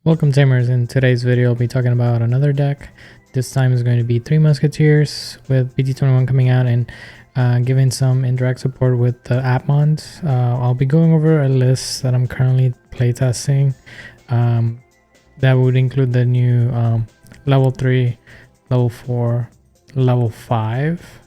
Welcome Tamers. In today's video I'll be talking about another deck. This time is going to be Three Musketeers with BT21 coming out and giving some indirect support with the Appmons. I'll be going over a list that I'm currently playtesting that would include the new level 3, level 4, level 5,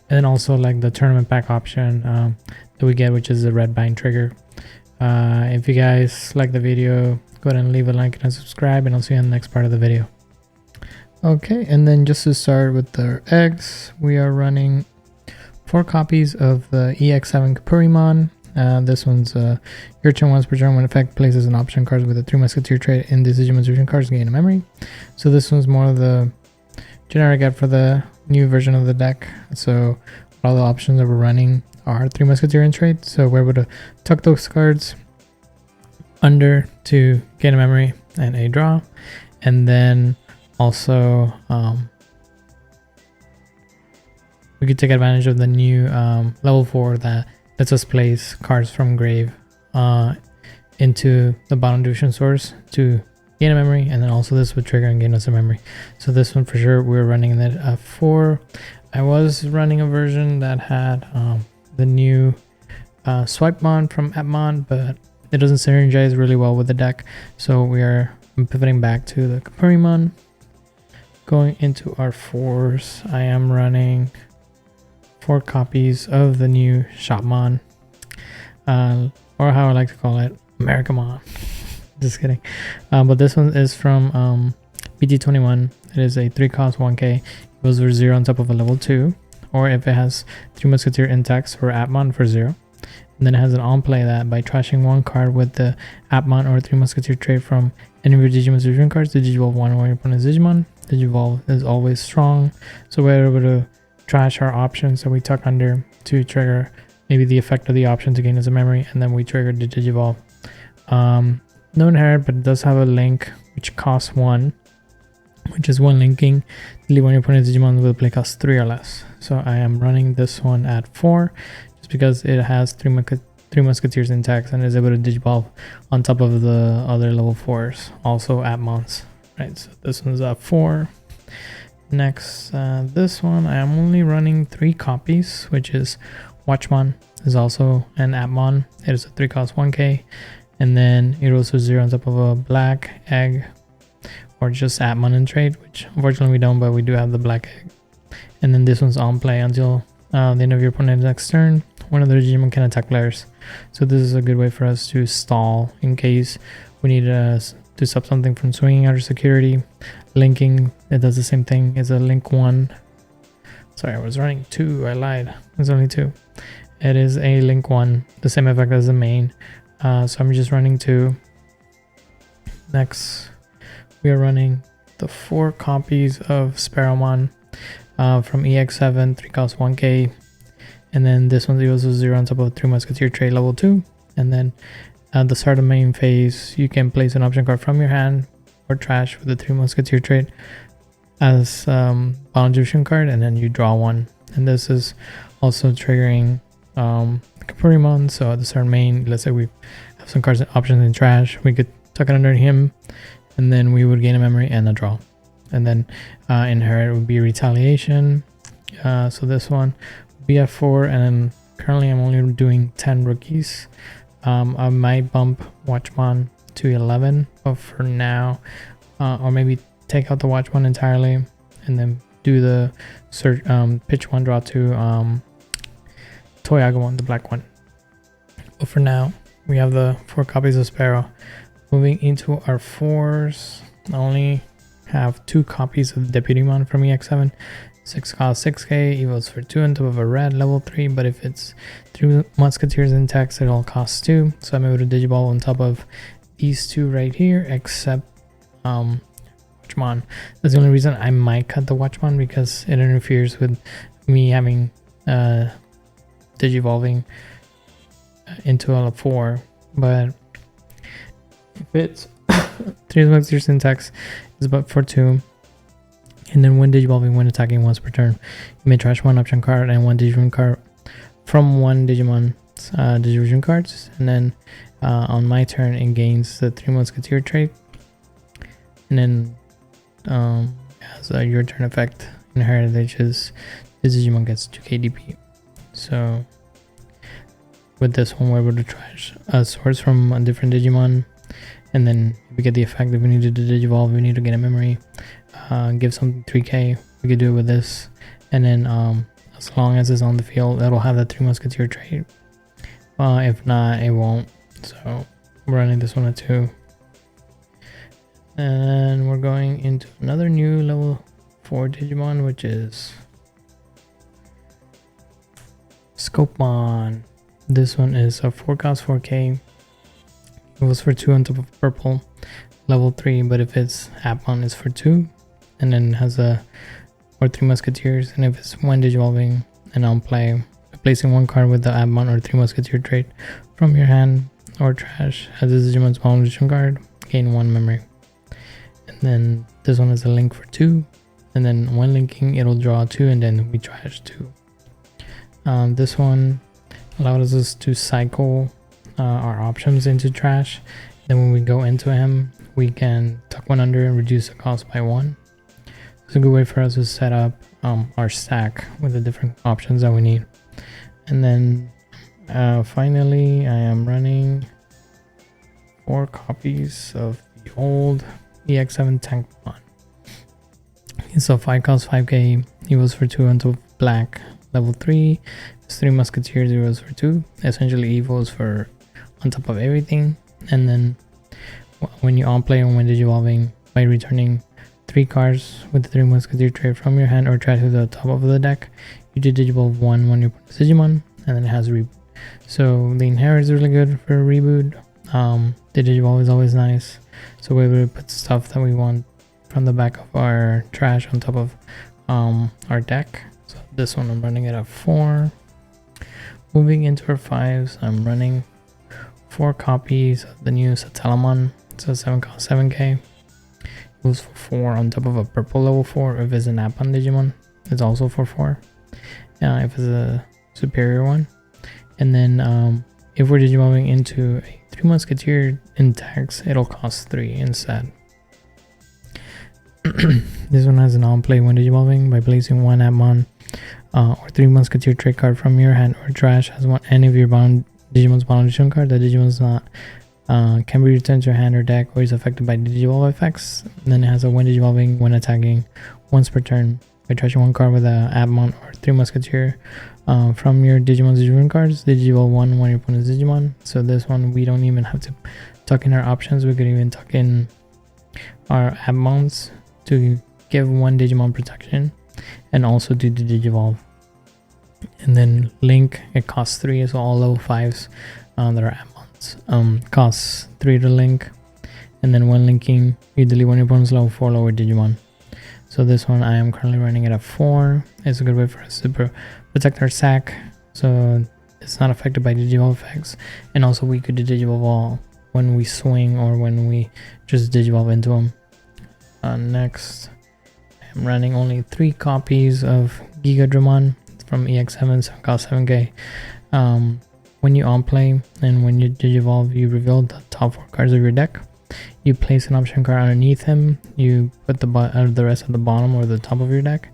and then also like the tournament pack option that we get, which is the red bind trigger. If you guys like the video, go ahead and leave a like and subscribe, and I'll see you in the next part of the video. Okay, and then just to start with the eggs, we are running 4 copies of the EX7 Cappurimon. This one's your turn once per turn when effect places an option card with a 3 Musketeer trait in this Digimon version cards gain a memory. So this one's more of the generic get for the new version of the deck. So all the options that we're running are 3 Musketeer and trait. So we're able to tuck those cards under to gain a memory and a draw, and then also we could take advantage of the new level 4 that lets us place cards from grave into the bottom division source to gain a memory, and then also this would trigger and gain us a memory. So this one for sure we're running that at 4. I was running a version that had the new Swipemon from Appmons, but it doesn't synergize really well with the deck, so we are pivoting back to the Cappurimon. Going into our 4s, I am running 4 copies of the new Shopmon, or how I like to call it, Americamon. Just kidding. But this one is from BT21. It is a 3 cost 1k. It goes for 0 on top of a level 2, or if it has 3 Musketeer intact for Appmon for 0. And then it has an on play that by trashing 1 card with the Appmon or 3 Musketeer trait from any of your Digimon's fusion cards to Digivolve one of your opponent's Digimon. Digivolve is always strong, so we're able to trash our options that we tuck under to trigger maybe the effect of the option to gain as a memory, and then we trigger the Digivolve. No inherit, but it does have a link which costs 1, which is 1 linking. Delete one of your opponent's Digimon with a play cost 3 or less. So I am running this one at 4. Because it has 3 Musketeers intact and is able to Digivolve on top of the other level 4s, also Appmons. Right, so this one's at 4. Next, this one I am only running 3 copies, which is Watchmon is also an Appmon. It is a 3 cost 1k, and then it also 0 on top of a black egg or just Appmon in trade, which unfortunately we don't, but we do have the black egg. And then this one's on play until the end of your opponent's next turn. One of the Digimon can attack players, so this is a good way for us to stall in case we need to stop something from swinging out of security. Linking, it does the same thing. It's a link 1. Sorry, I was running 2. I lied. It's only 2. It is a link 1, the same effect as the main. So I'm just running 2. Next, we are running the 4 copies of Sparrowmon from EX7, 3 cost 1k. And then this one's also 0 on top of 3 Musketeer trait level 2. And then at the start of main phase, you can place an option card from your hand or trash with the 3 Musketeer trait as bottom division card, and then you draw 1. And this is also triggering Cappurimon. So at the start of main, let's say we have some cards and options in trash, we could tuck it under him, and then we would gain a memory and a draw. And then inherit would be retaliation. So this one be at 4, and then currently I'm only doing 10 rookies. I might bump Watchmon to 11, but for now, or maybe take out the Watchmon entirely and then do the search, pitch 1, draw 2, Toyagumon, the black one. But for now, we have the 4 copies of Sparrow. Moving into our 4s, I only have 2 copies of Deputymon from EX7. 6 cost 6k, evols for 2 on top of a red level 3, but if it's 3 Musketeers intact, it all costs 2. So I'm able to Digivolve on top of these 2 right here, except Watchmon. That's the only reason I might cut the Watchmon, because it interferes with me having Digivolving into a 4. But if it's 3 Musketeers intact, it's about for 2. And then when Digivolving, when attacking once per turn, you may trash 1 option card and 1 Digimon card from 1 Digimon Digivision cards. And then on my turn, it gains the 3 Musketeer trait And then as a your turn effect in heritage is this Digimon gets 2 KDP. So with this one we're able to trash a source from a different Digimon, and then we get the effect if we need to digivolve, we need to get a memory, give something 3k, we could do it with this. And then as long as it's on the field, it'll have that 3 Musketeer trait. If not, it won't. So we're running this one at 2. And we're going into another new level 4 Digimon, which is Scopemon. This one is a 4 cost 4k. It was for 2 on top of purple, level 3, but if it's Appmon it's for 2, and then it has a or 3 Musketeers, and if it's when digivolving and on play, replacing 1 card with the Appmon or 3 Musketeer trait from your hand or trash as a Digimon's evolution card, gain 1 memory. And then this one is a link for 2, and then when linking it'll draw 2 and then we trash 2. This one allows us to cycle our options into trash. Then when we go into him, we can tuck 1 under and reduce the cost by 1. It's a good way for us to set up our stack with the different options that we need. And then finally I am running 4 copies of the old EX7 Tankmon. So 5 cost 5k, he was for 2 until black, level 3. It's 3 Musketeers, he was for 2. Essentially evil is for on top of everything. And then when you on play and when digivolving, by returning 3 cards with the 3 Musketeer trait from your hand or trash to the top of the deck, you did digivolve 1 when you put the Digimon, and then it has reboot. So the inherit is really good for a reboot. The digivolve is always nice, so we're able to put stuff that we want from the back of our trash on top of our deck. So this one I'm running it at 4. Moving into our 5s, I'm running 4 copies of the new Satellamon. It's a 7 cost 7k. It goes for 4 on top of a purple level 4. If it's an Appmon Digimon, it's also for 4. If it's a superior one. And then if we're digivolving into a 3 Musketeer in tags, it'll cost 3 instead. This one has an on play when digivolving by placing 1 Appmon or 3 Musketeer trait card from your hand or trash as any of your Digimon's Bound card. The Digimon's not can be returned to your hand or deck or is affected by digivolve effects. And then it has a when digivolving when attacking once per turn by trashing 1 card with a Appmon or 3 Musketeer from your Digimon's Digimon cards. Digivolve 1 when your opponent's Digimon. So this one we don't even have to tuck in our options. We could even tuck in our Appmons to give 1 Digimon protection and also do the digivolve. And then link, it costs 3, so all level 5s that are Appmons costs 3 to link. And then when linking, you delete 1 of your opponent's level 4 lower Digimon. So this one I am currently running it at 4. It's a good way for us to protect our sack, so it's not affected by digivolve effects. And also we could digivolve all when we swing or when we just digivolve into them. Next, I'm running only 3 copies of Gigadramon from EX7, so cost 7k. When you on play and when you digivolve, you reveal the top 4 cards of your deck. You place an option card underneath him. You put the rest at the bottom or the top of your deck.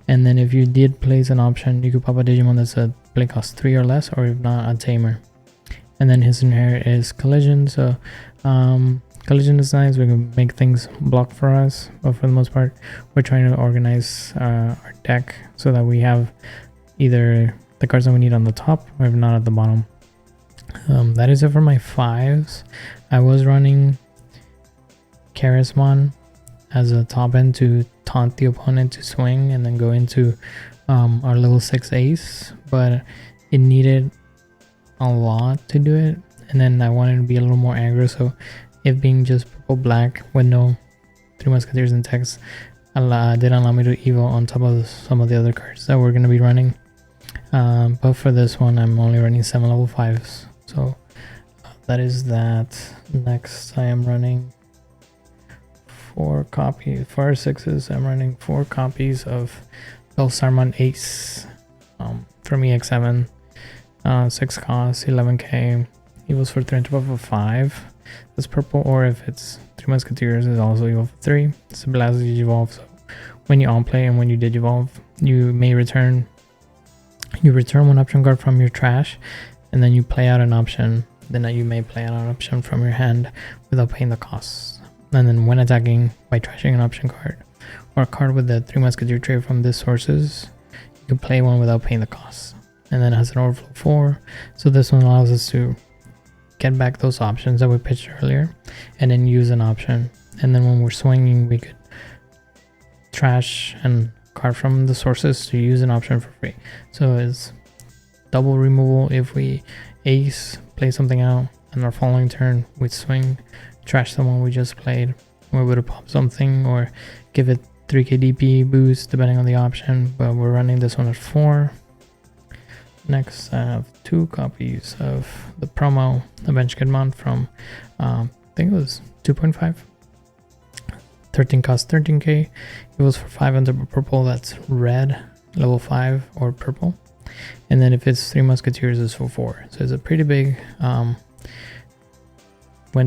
And then if you did place an option, you could pop a Digimon that's a play cost 3 or less, or if not, a Tamer. And then his inherit is Collision. So Collision is nice. We can make things block for us, but for the most part, we're trying to organize our deck so that we have either the cards that we need on the top, or if not, at the bottom. That is it for my 5s. I was running Charismon as a top end to taunt the opponent to swing and then go into our level 6 ace, but it needed a lot to do it, and then I wanted to be a little more aggro, so it being just purple black with no 3 Musketeers in text didn't allow me to evo on top of some of the other cards that we're going to be running. But for this one I'm only running 7 level 5s, so that is that. Next I am running 4 copies, for our 6s, I'm running 4 copies of Belsarmon Ace from EX7, 6 cost, 11k. He was for 3 of a 5. that's purple, or if it's Three Musketeers, it's also evolve 3. It's a blast digivolve. So when you on play and when you digivolve, you may return one option card from your trash, and then you play out an option. Then you may play out an option from your hand without paying the costs. And then when attacking by trashing an option card or a card with the Three Musketeer trait from these sources, you can play one without paying the costs. And then it has an overflow 4. So this one allows us to get back those options that we pitched earlier and then use an option. And then when we're swinging, we could trash and card from the sources to use an option for free. So it's double removal if we ace, play something out, and our following turn we swing, trash the one we just played. We're able to pop something or give it 3k DP boost depending on the option, but we're running this one at 4. Next, I have 2 copies of the promo Avenged Kidmon from I think it was 2.5. 13 cost 13k. It was for 5 under purple, that's red, level 5 or purple. And then if it's Three Musketeers, it's for 4. So it's a pretty big when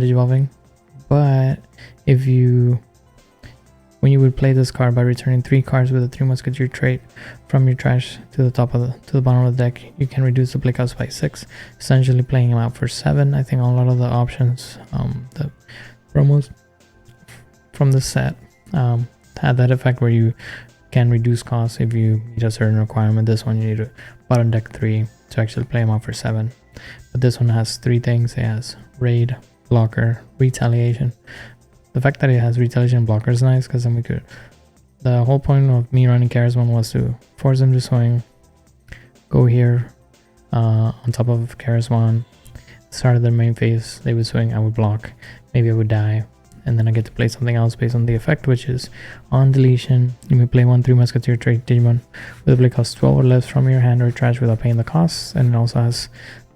digivolving. But if when you would play this card by returning 3 cards with a Three Musketeer trait from your trash to the bottom of the deck, you can reduce the play cost by 6, essentially playing them out for 7. I think a lot of the options, the promos from the set had that effect where you can reduce costs if you meet a certain requirement. This one you need to bottom deck 3 to actually play them out for 7. But this one has 3 things. It has raid, blocker, retaliation. The fact that it has retaliation and blocker is nice, because then we could, the whole point of me running Charisma was to force them to swing, go here on top of Charisma, start of their main phase, they would swing, I would block, maybe I would die, and then I get to play something else based on the effect, which is on deletion, you may play 1 Three Musketeer trait Digimon with a play cost 12 or less from your hand or trash without paying the costs, and it also has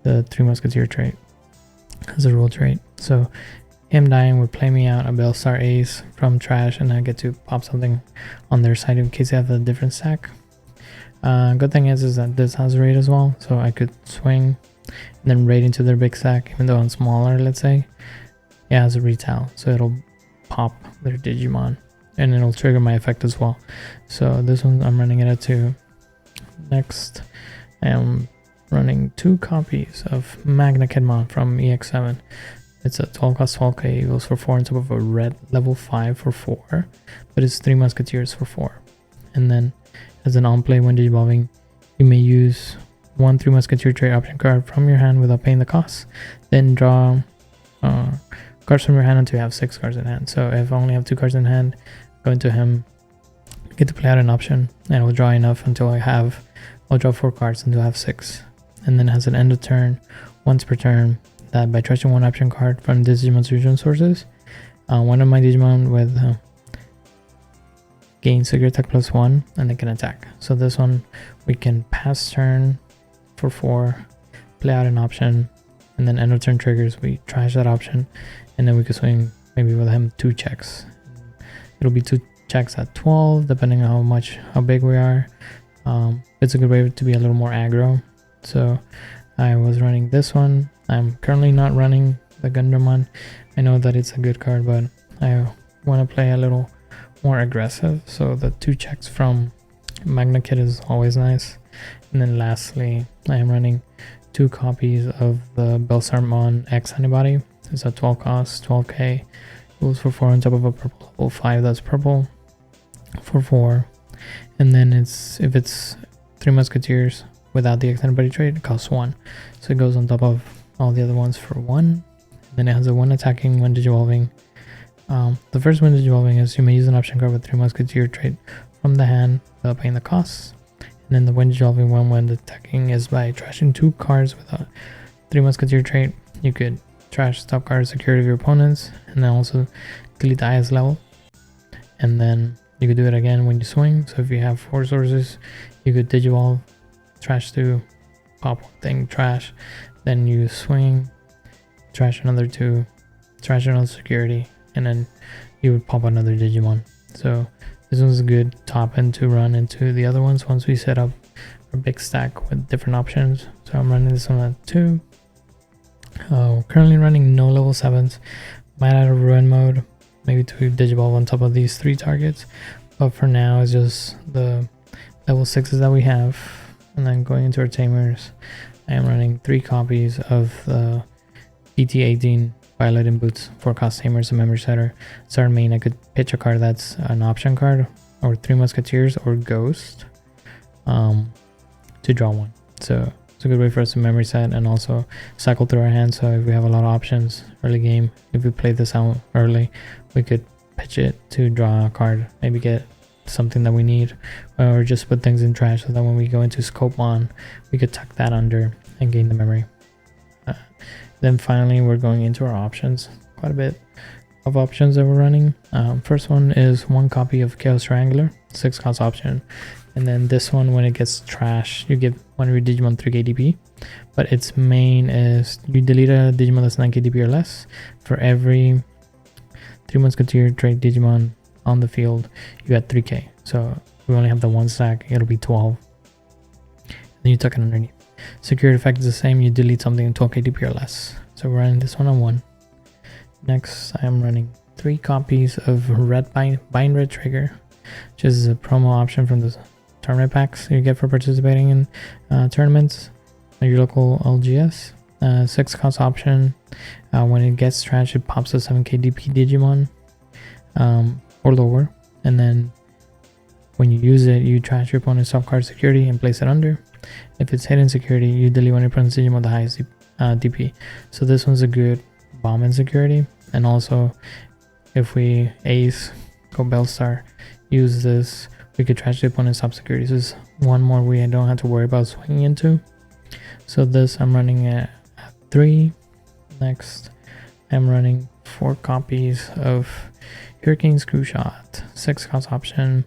the Three Musketeer trait as a rule trait. So him dying would play me out a Bellstar Ace from trash, and I get to pop something on their side in case they have a different stack. Good thing is that this has raid as well, so I could swing and then raid into their big stack, even though I'm smaller, let's say. It has a retail, so it'll pop their Digimon and it'll trigger my effect as well. So this one I'm running it at 2. Next, I am running 2 copies of Magna Kidmon from EX7. It's a 12 cost 12k, it goes for 4 on top of a red level 5 for 4, but it's 3 Musketeers for 4. And then as an on-play when digivolving, you may use 1 Three Musketeer trait option card from your hand without paying the cost. Then draw cards from your hand until you have 6 cards in hand. So if I only have 2 cards in hand, go into him, get to play out an option, and I'll draw enough until I'll draw 4 cards until I have 6. And then has an end of turn, once per turn, that by trashing 1 option card from this Digimon's fusion sources, one of my Digimon with gain secret attack +1, and they can attack. So this one we can pass turn for 4, play out an option, and then end of turn triggers, we trash that option, and then we could swing maybe with him 2 checks. It'll be 2 checks at 12 depending on how big we are. It's a good way to be a little more aggro. So I was running this one. I'm currently not running the Gundamon. I know that it's a good card, but I want to play a little more aggressive, so the 2 checks from Magna Kid is always nice. And then lastly, I am running 2 copies of the Belsarmon X antibody. It's a 12 cost 12k, goes for 4 on top of a purple level 5 that's purple for 4. And then if it's Three Musketeers without the X antibody trait, it costs 1, so it goes on top of all the other ones for 1. And then it has a 1 attacking when digivolving. The first one digivolving is you may use an option card with Three Musketeer trait from the hand without paying the costs. And then the when digivolving one when attacking is by trashing 2 cards with a Three Musketeer trait. You could trash top card security of your opponents, and then also delete the highest level. And then you could do it again when you swing. So if you have 4 sources, you could digivolve, trash 2, pop 1 thing, trash, then you swing, trash another 2, trash another security, and then you would pop another Digimon. So this one's a good top end to run into the other ones once we set up our big stack with different options. So I'm running this one at 2. Currently running no level 7s. Might add a ruin mode, maybe to Digivolve on top of these 3 targets. But for now, it's just the level 6s that we have. And then going into our Tamers, I am running 3 copies of the BT21 Violet and Boots for cost Tamers and Memory Setter. So our main, I could pitch a card that's an option card, or Three Musketeers or Ghost, to draw one. So it's a good way for us to memory set and also cycle through our hands. So if we have a lot of options early game, if we play this out early, we could pitch it to draw a card, maybe get something that we need, or just put things in trash so that when we go into scope on, we could tuck that under and gain the memory. Then finally, we're going into our options. Quite a bit of options that we're running. First one is 1 copy of Chaos Triangular, 6 cost option. And then this one, when it gets trash, you give one of your Digimon 3k DP. But its main is you delete a Digimon that's 9k DP or less. For every 3 Musketeer trait Digimon on the field, you add 3k. So we only have the 1 stack, it'll be 12. Then you tuck it underneath. Security effect is the same, you delete something in 12k DP or less. So we're running this one on 1. Next, I am running 3 copies of Red Bind Red Trigger, which is a promo option from the tournament packs you get for participating in tournaments at your local LGS. 6 cost option. When it gets trash, it pops a 7k DP Digimon or lower, and then when you use it, you trash your opponent's top card security and place it under. If it's hidden security, you delete one of your opponent's Digimon with the highest DP. So this one's a good bomb in security. And also, if we ace, go Bellstar, use this, we could trash the opponent's top security. This is one more we don't have to worry about swinging into. So this I'm running at 3. Next, I'm running 4 copies of Hurricane Screw Shot, 6 cost option.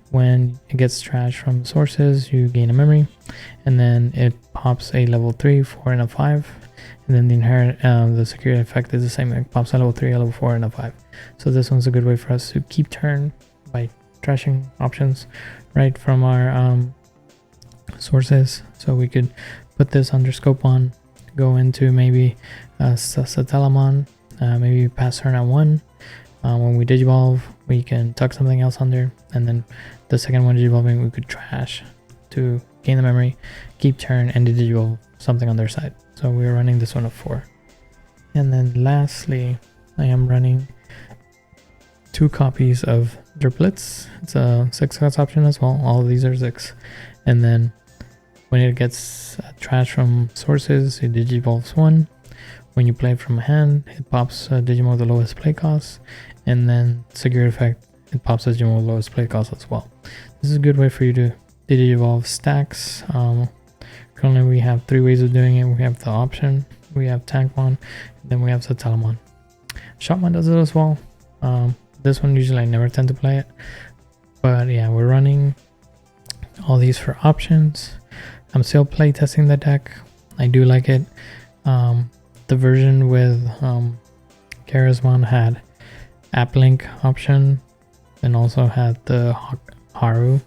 When it gets trash from sources, you gain a memory, and then it pops a level 3, 4, and a 5. And then the inherent, the security effect is the same. It pops a level 3, a level 4, and a 5. So this one's a good way for us to keep turn by trashing options right from our sources. So we could put this under scope on, go into maybe Satellamon, maybe pass turn at 1. When we digivolve, we can tuck something else under, and then the second one digivolving, we could trash to gain the memory, keep turn, and digivolve something on their side. So we're running this one of 4. And then lastly, I am running 2 copies of Driplets. It's a 6 cost option as well. All of these are 6. And then when it gets trash from sources, it digivolves 1. When you play from hand, it pops a Digimon with the lowest play cost. And then security effect, it pops a Digimon with the lowest play cost as well. This is a good way for you to digivolve stacks. Currently we have 3 ways of doing it. We have the option, we have Tankmon, and then we have Satellamon. Shotmon does it as well. This one usually I never tend to play it, but yeah, we're running all these for options. I'm still play testing the deck. I do like it. The version with Charismon had Applink option and also had the Haru,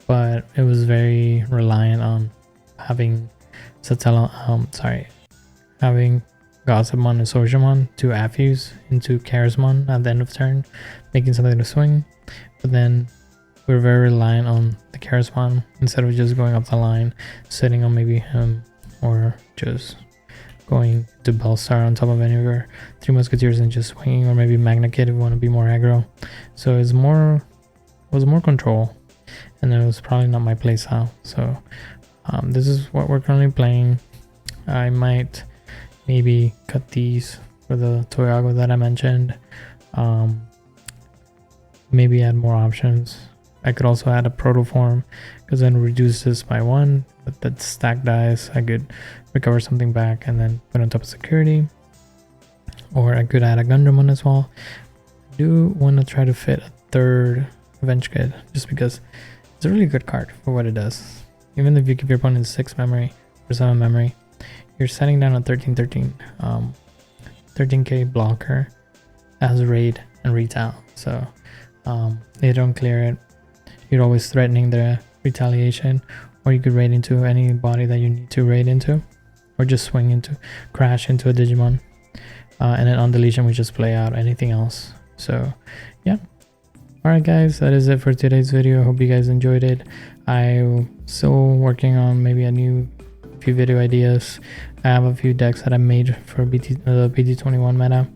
but it was very reliant on having having Gossipmon and Sorshamon to Affuse into Charismon at the end of turn, making something to swing. But then we're very reliant on the Charismon instead of just going up the line, sitting on maybe him, or just going to Bellstar on top of any of your 3 Musketeers and just swinging, or maybe Magna Kid if we want to be more aggro. So it was more control, and it was probably not my playstyle. So this is what we're currently playing. I might maybe cut these for the Toyago that I mentioned. Maybe add more options. I could also add a protoform, because then reduce this by 1, but that stack dies. I could recover something back and then put on top of security. Or I could add a Gundramon as well. I do want to try to fit a 3rd Avenge Kid, just because it's a really good card for what it does. Even if you give your opponent 6 memory or 7 memory, you're setting down a 13k blocker as raid and retail. So they don't clear it. You're always threatening the retaliation, or you could raid into any body that you need to raid into, or just swing into, crash into a Digimon. And then on deletion we just play out anything else. So yeah. Alright guys, that is it for today's video. I hope you guys enjoyed it. I'm still working on maybe a few video ideas. I have a few decks that I made for BT21 meta.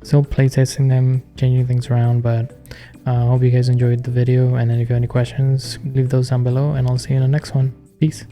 Still playtesting them, changing things around, but I hope you guys enjoyed the video. And then if you have any questions, leave those down below, and I'll see you in the next one. Peace.